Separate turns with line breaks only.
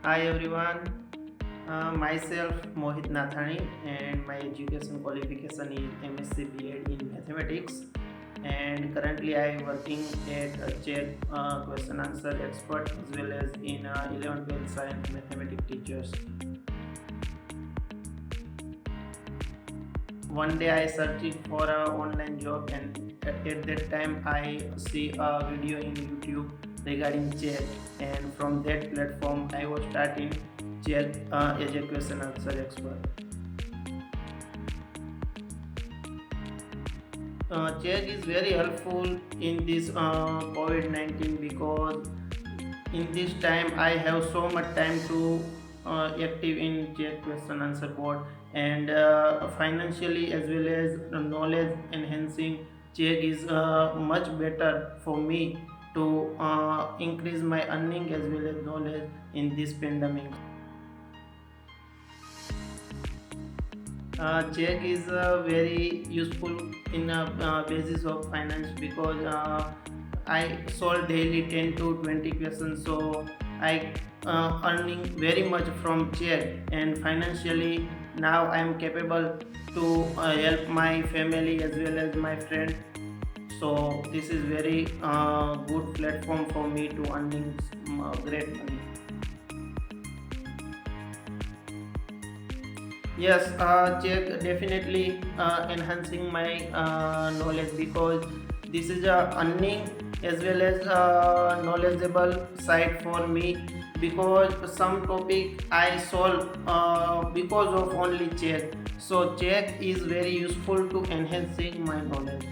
Hi everyone, myself Mohit Nathani and my education qualification is MSc B.Ed in Mathematics, and currently I am working at a Chegg question answer expert as well as in 11th 12th science mathematics teachers. One day I searching for a online job, and at that time I see a video in YouTube regarding Chegg, and from that platform I was starting Chegg as a question answer expert. Chegg is very helpful in this COVID-19 because in this time I have so much time to active in Chegg question answer board, and financially as well as knowledge enhancing Chegg is much better for me to increase my earning as well as knowledge in this pandemic. Check is very useful in a basis of finance because I solve daily 10 to 20 questions, so I earning very much from check, and financially now I am capable to help my family as well as my friend. So this is very good platform for me to earning great money. Yes, Check definitely enhancing my knowledge because this is a earning as well as a knowledgeable site for me, because some topic I solve because of only Check. So Check is very useful to enhancing my knowledge.